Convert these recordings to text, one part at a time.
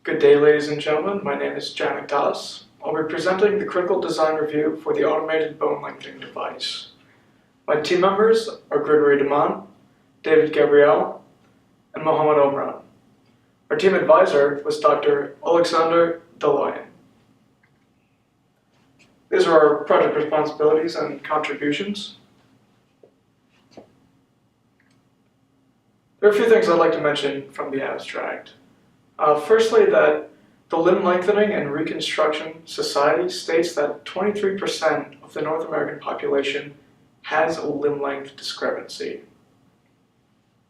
Good day, ladies and gentlemen. My name is Janik Das. I'll be presenting the critical design review for the automated bone lengthening device. My team members are Gregory Deman, David Gabriel, and Mohamed Omran. Our team advisor was Dr. Alexander Delayan. These are our project responsibilities and contributions. There are a few things I'd like to mention from the abstract. Firstly, that the Limb Lengthening and Reconstruction Society states that 23% of the North American population has a limb length discrepancy.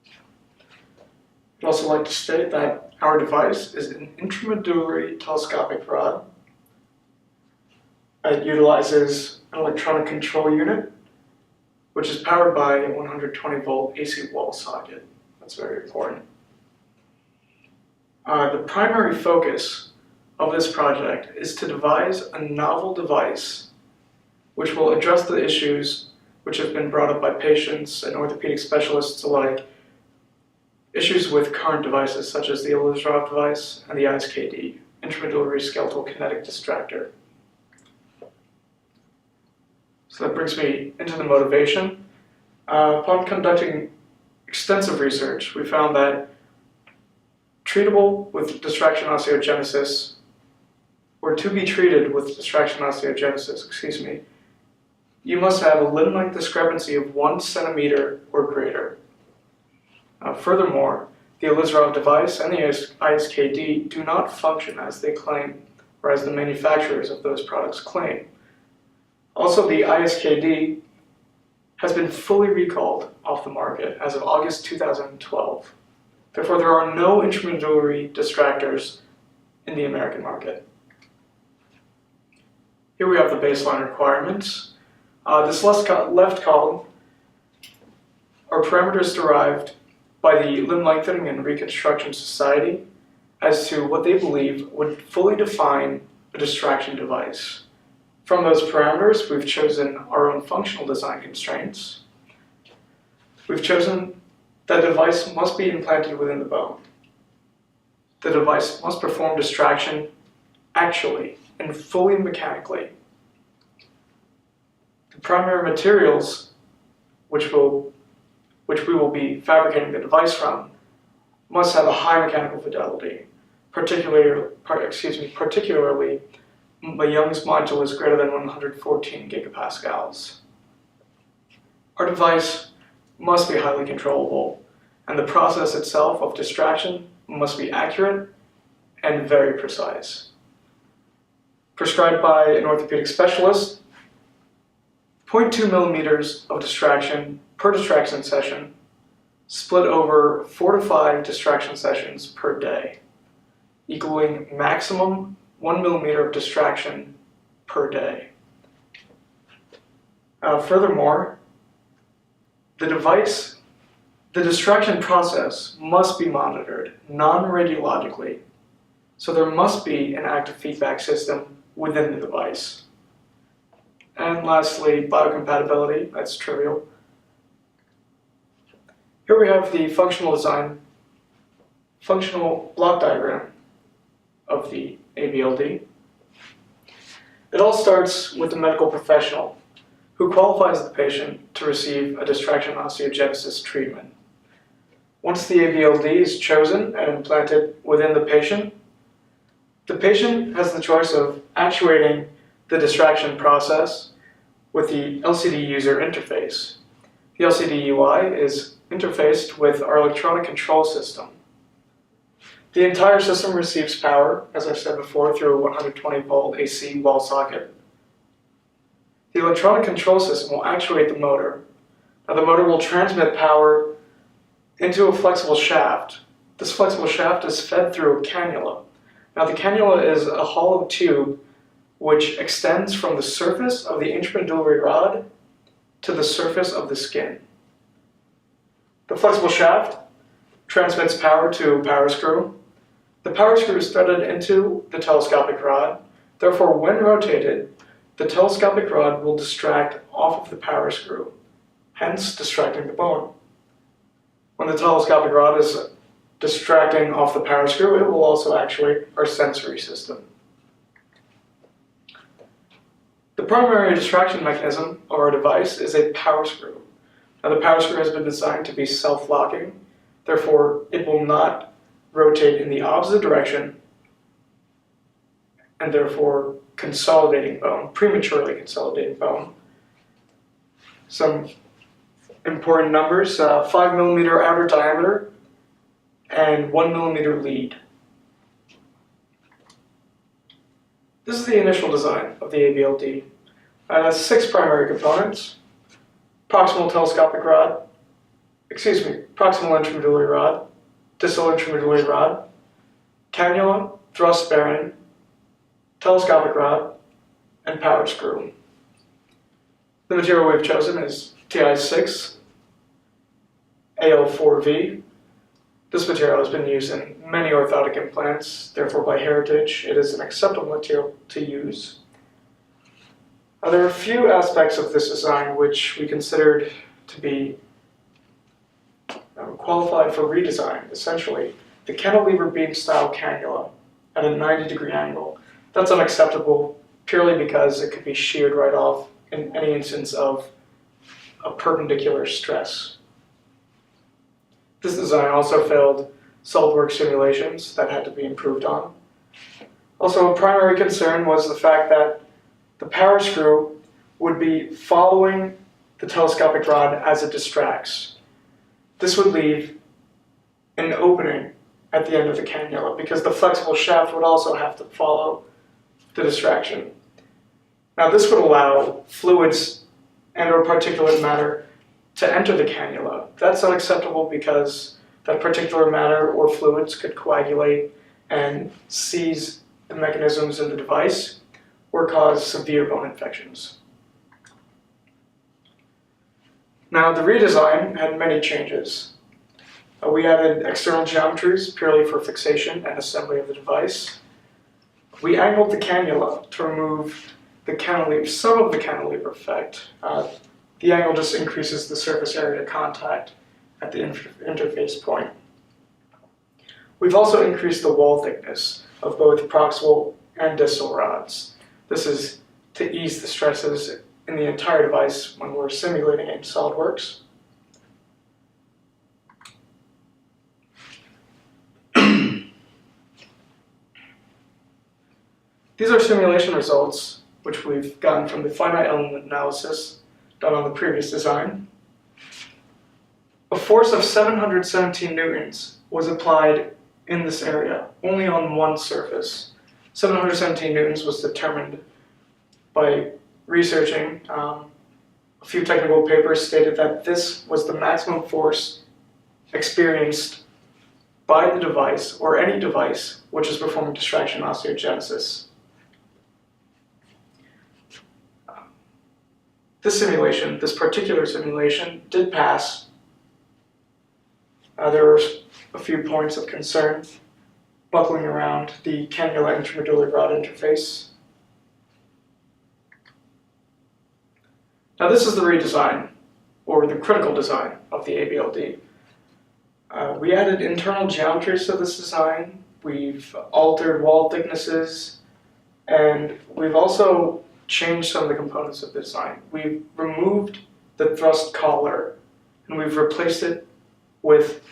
I'd also like to state that our device is an intramedullary telescopic rod. It utilizes an electronic control unit, which is powered by a 120-volt AC wall socket. That's very important. The primary focus of this project is to devise a novel device which will address the issues which have been brought up by patients and orthopedic specialists alike, issues with current devices such as the Ilizarov device and the ISKD, intramedullary skeletal kinetic distractor. So that brings me into the motivation. Upon conducting extensive research, we found that treatable with distraction osteogenesis, or to be treated with distraction osteogenesis, you must have a limb length discrepancy of 1 centimeter or greater. Furthermore, the Ilizarov device and the ISKD do not function as they claim, or as the manufacturers of those products claim. Also, the ISKD has been fully recalled off the market as of August 2012. Therefore, there are no intramedullary distractors in the American market. Here we have the baseline requirements. This left column are parameters derived by the Limb Lengthening and Reconstruction Society as to what they believe would fully define a distraction device. From those parameters, we've chosen our own functional design constraints. We've chosen that the device must be implanted within the bone. The device must perform distraction actually and fully mechanically. The primary materials which we will be fabricating the device from must have a high mechanical fidelity, particularly the Young's modulus greater than 114 gigapascals. Our device must be highly controllable, and the process itself of distraction must be accurate and very precise. Prescribed by an orthopedic specialist, 0.2 millimeters of distraction per distraction session, split over 4 to 5 distraction sessions per day, equaling maximum 1 millimeter of distraction per day. Furthermore, the distraction process must be monitored non-radiologically, so there must be an active feedback system within the device. And lastly, biocompatibility, that's trivial. Here we have the functional block diagram of the ABLD. It all starts with the medical professional who qualifies the patient to receive a distraction osteogenesis treatment. Once the ABLD is chosen and implanted within the patient has the choice of actuating the distraction process with the LCD user interface. The LCD UI is interfaced with our electronic control system. The entire system receives power, as I said before, through a 120-volt AC wall socket. The electronic control system will actuate the motor. Now, the motor will transmit power into a flexible shaft. This flexible shaft is fed through a cannula. Now, the cannula is a hollow tube which extends from the surface of the intramedullary rod to the surface of the skin. The flexible shaft transmits power to a power screw. The power screw is threaded into the telescopic rod. Therefore, when rotated, the telescopic rod will distract off of the power screw, hence distracting the bone. When the telescopic rod is distracting off the power screw, it will also actuate our sensory system. The primary distraction mechanism of our device is a power screw. Now, the power screw has been designed to be self-locking, therefore it will not rotate in the opposite direction and therefore consolidating bone, prematurely consolidating bone. Some important numbers, 5 millimeter outer diameter and 1 millimeter lead. This is the initial design of the ABLD. It has 6 primary components: proximal intramedullary rod, distal intramedullary rod, cannula, thrust bearing, telescopic rod, and power screw. The material we've chosen is TI6 AL4V. This material has been used in many orthotic implants, therefore by heritage it is an acceptable material to use. There are a few aspects of this design which we considered to be qualified for redesign. Essentially, the cantilever beam style cannula at a 90-degree angle. That's unacceptable purely because it could be sheared right off in any instance of a perpendicular stress. This design also failed SolidWorks simulations that had to be improved on. Also, a primary concern was the fact that the power screw would be following the telescopic rod as it distracts. This would leave an opening at the end of the cannula because the flexible shaft would also have to follow the distraction. Now, this would allow fluids and/or particulate matter to enter the cannula. That's unacceptable because that particulate matter or fluids could coagulate and seize the mechanisms in the device or cause severe bone infections. Now, the redesign had many changes. We added external geometries purely for fixation and assembly of the device. We angled the cannula to remove the cantilever, some of the cantilever effect. The angle just increases the surface area of contact at the interface point. We've also increased the wall thickness of both proximal and distal rods. This is to ease the stresses in the entire device when we're simulating it in SolidWorks. These are simulation results which we've gotten from the finite element analysis done on the previous design. A force of 717 newtons was applied in this area, only on one surface. 717 newtons was determined by researching. A few technical papers stated that this was the maximum force experienced by the device, or any device, which is performing distraction osteogenesis. This particular simulation, did pass. There were a few points of concern buckling around the cannula intramedullary rod interface. Now, this is the redesign, or the critical design of the ABLD. We added internal geometries to this design, we've altered wall thicknesses, and we've also changed some of the components of the design. We've removed the thrust collar and we've replaced it with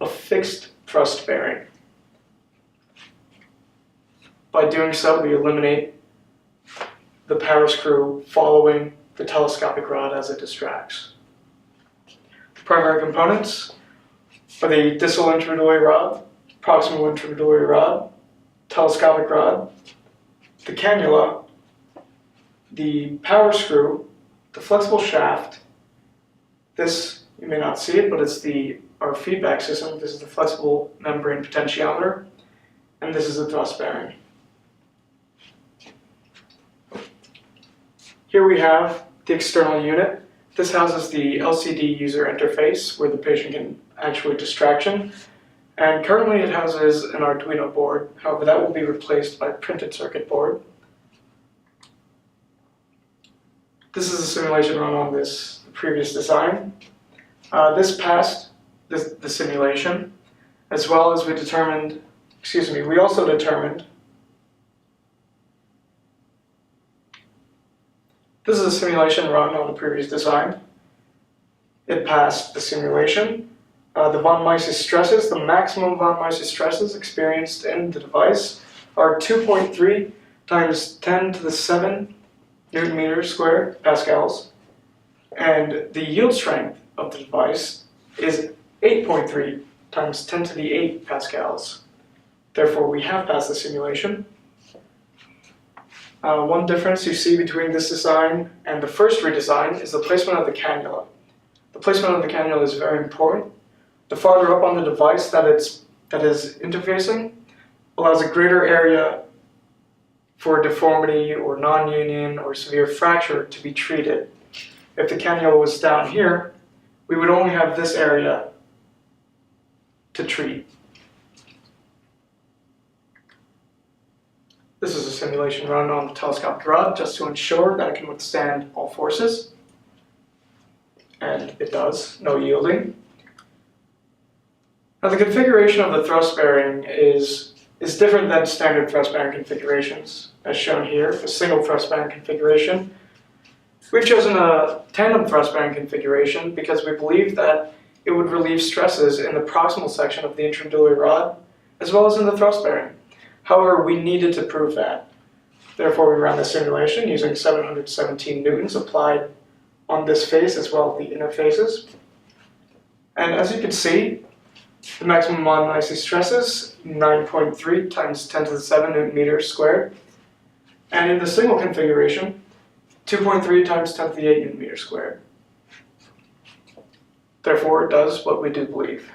a fixed thrust bearing. By doing so, we eliminate the power screw following the telescopic rod as it distracts. The primary components are the distal intramedullary rod, proximal intramedullary rod, telescopic rod, the cannula, the power screw, the flexible shaft. This, you may not see it, but it's our feedback system. This is the flexible membrane potentiometer, and this is the thrust bearing. Here we have the external unit. This houses the LCD user interface where the patient can actuate distraction, and currently it houses an Arduino board. However, that will be replaced by a printed circuit board. This is a simulation run on the previous design. This passed the simulation. as well as we also determined, this is a simulation run on the previous design. It passed the simulation. The von Mises stresses, the maximum von Mises stresses experienced in the device are 2.3 times 10 to the 7 Newton meters squared pascals, and the yield strength of the device is 8.3 times 10 to the 8 pascals. Therefore, we have passed the simulation. One difference you see between this design and the first redesign is the placement of the cannula. The placement of the cannula is very important. The farther up on the device that is interfacing allows a greater area for deformity or non-union or severe fracture to be treated. If the cannula was down here, we would only have this area to treat. This is a simulation run on the telescopic rod just to ensure that it can withstand all forces. And it does, no yielding. Now the configuration of the thrust bearing is different than standard thrust bearing configurations, as shown here, a single thrust bearing configuration. We've chosen a tandem thrust bearing configuration because we believe that it would relieve stresses in the proximal section of the intramedullary rod, as well as in the thrust bearing. However, we needed to prove that. Therefore, we ran the simulation using 717 newtons applied on this face as well as the inner faces. And as you can see, the maximum von Mises stresses, 9.3 times 10 to the 7 Newton meters squared. And in the single configuration, 2.3 times 10 to the 8 Newton meters squared. Therefore, it does what we do believe.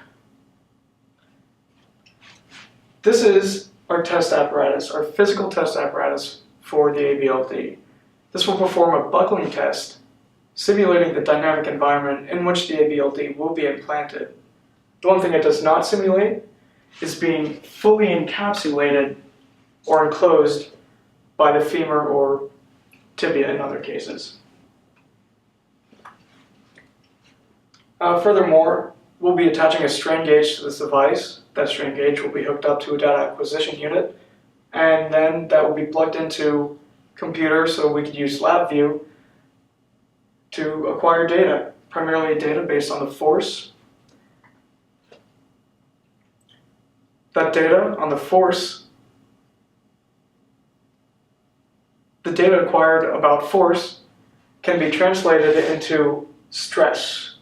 This is our test apparatus, our physical test apparatus for the ABLD. This will perform a buckling test, simulating the dynamic environment in which the ABLD will be implanted. The one thing it does not simulate is being fully encapsulated or enclosed by the femur or tibia in other cases. Furthermore, we'll be attaching a strain gauge to this device. That strain gauge will be hooked up to a data acquisition unit, and then that will be plugged into computer so we could use LabVIEW to acquire data, primarily data based on the force. That data on the force, the data acquired about force can be translated into stress,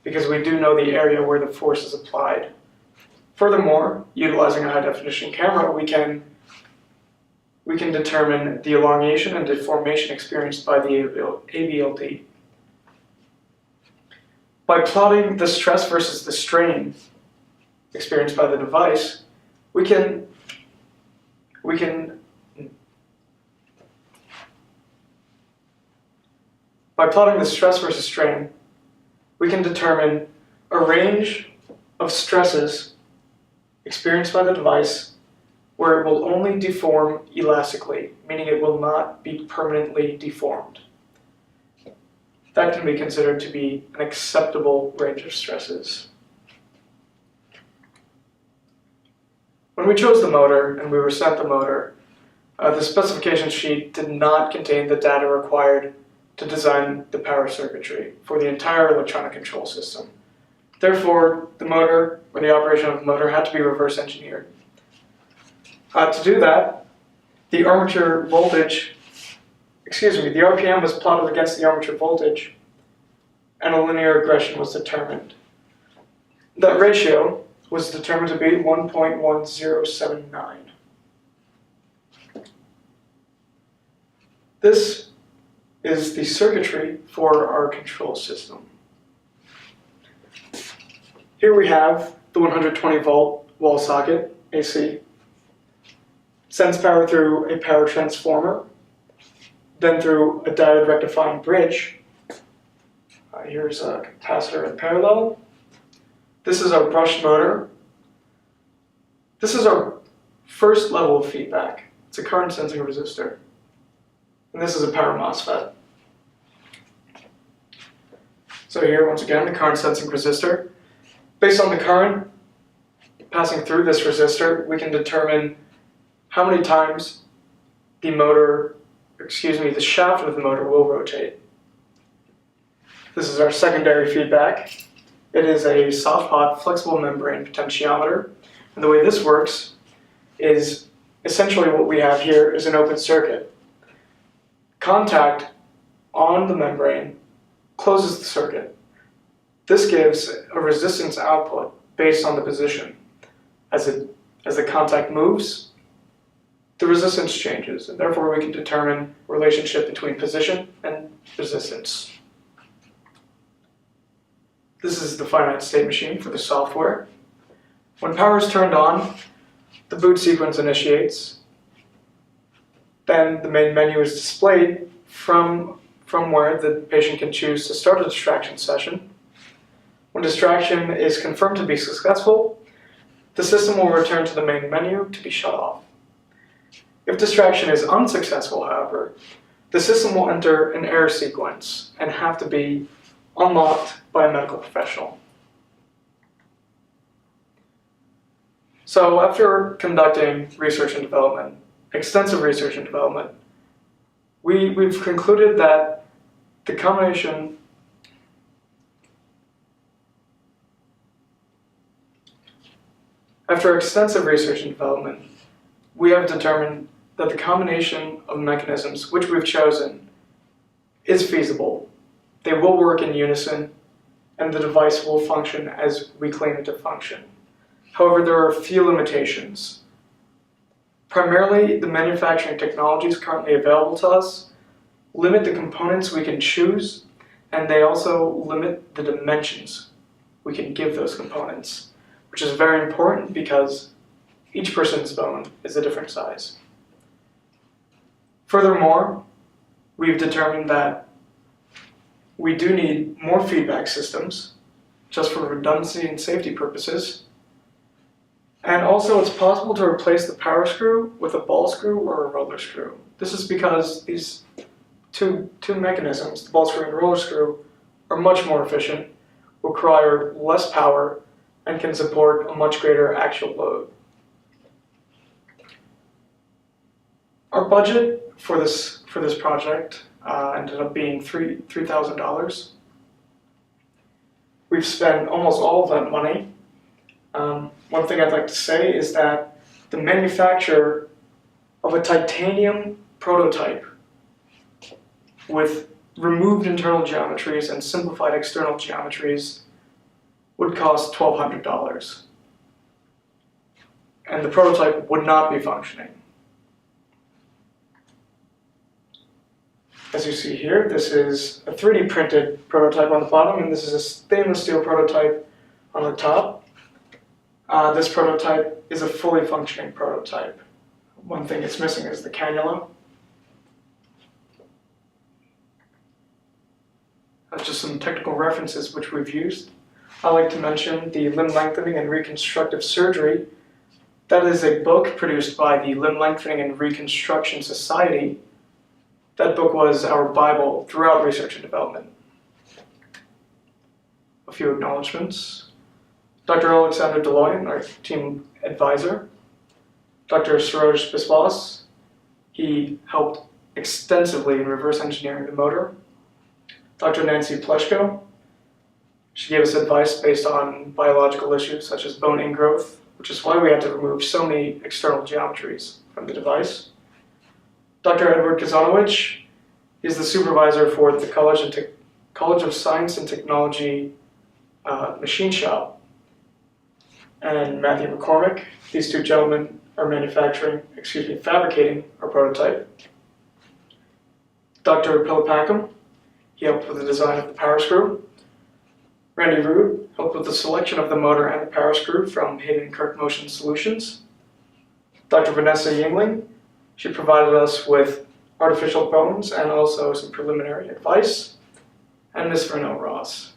because we do know the area where the force is applied. Furthermore, utilizing a high-definition camera, we can determine the elongation and deformation experienced by the ABLD. By plotting the stress versus the strain experienced by the device, we can by plotting the stress versus strain, we can determine a range of stresses experienced by the device where it will only deform elastically, meaning it will not be permanently deformed. That can be considered to be an acceptable range of stresses. When we chose the motor and we were sent the motor, the specification sheet did not contain the data required to design the power circuitry for the entire electronic control system. Therefore, the motor, or the operation of the motor, had to be reverse engineered. To do that, the armature voltage, the RPM was plotted against the armature voltage, and a linear regression was determined. That ratio was determined to be 1.1079. This is the circuitry for our control system. Here we have the 120 volt wall socket, AC. Sends power through a power transformer, then through a diode rectifying bridge. Here's a capacitor in parallel. This is our brushed motor. This is our first level of feedback. It's a current sensing resistor. And this is a power MOSFET. So here, once again, the current sensing resistor. Based on the current passing through this resistor, we can determine how many times the shaft of the motor will rotate. This is our secondary feedback. It is a soft pot flexible membrane potentiometer. And the way this works is essentially what we have here is an open circuit. Contact on the membrane closes the circuit. This gives a resistance output based on the position. As the contact moves, the resistance changes, and therefore we can determine the relationship between position and resistance. This is the finite state machine for the software. When power is turned on, the boot sequence initiates. Then the main menu is displayed from where the patient can choose to start a distraction session. When distraction is confirmed to be successful, the system will return to the main menu to be shut off. If distraction is unsuccessful, however, the system will enter an error sequence and have to be unlocked by a medical professional. So after conducting research and development, extensive research and development, we've concluded that the combination After extensive research and development, we have determined that the combination of mechanisms which we've chosen is feasible. They will work in unison, and the device will function as we claim it to function. However, there are a few limitations. Primarily, the manufacturing technologies currently available to us limit the components we can choose, and they also limit the dimensions we can give those components, which is very important because each person's bone is a different size. Furthermore, we've determined that we do need more feedback systems, just for redundancy and safety purposes. And also it's possible to replace the power screw with a ball screw or a roller screw. This is because these two mechanisms, the ball screw and roller screw, are much more efficient, require less power, and can support a much greater actual load. Our budget for this project ended up being $3,000. We've spent almost all of that money. One thing I'd like to say is that the manufacture of a titanium prototype with removed internal geometries and simplified external geometries would cost $1,200. And the prototype would not be functioning. As you see here, this is a 3D printed prototype on the bottom, and this is a stainless steel prototype on the top. This prototype is a fully functioning prototype. One thing it's missing is the cannula. That's just some technical references which we've used. I like to mention the Limb Lengthening and Reconstructive Surgery. That is a book produced by the Limb Lengthening and Reconstruction Society. That book was our Bible throughout research and development. A few acknowledgements. Dr. Alexander Deloyan, our team advisor. Dr. Suraj Biswas, he helped extensively in reverse engineering the motor. Dr. Nancy Pleshko, she gave us advice based on biological issues such as bone ingrowth, which is why we had to remove so many external geometries from the device. Dr. Edward Kazanowicz is the supervisor for the College of Science and Technology machine shop. And Matthew McCormick, these two gentlemen are fabricating our prototype. Dr. Pilipakam, he helped with the design of the power screw. Randy Rood helped with the selection of the motor and the power screw from Hayden Kirk Motion Solutions. Dr. Vanessa Yingling, she provided us with artificial bones and also some preliminary advice. And Ms. Vernell Ross.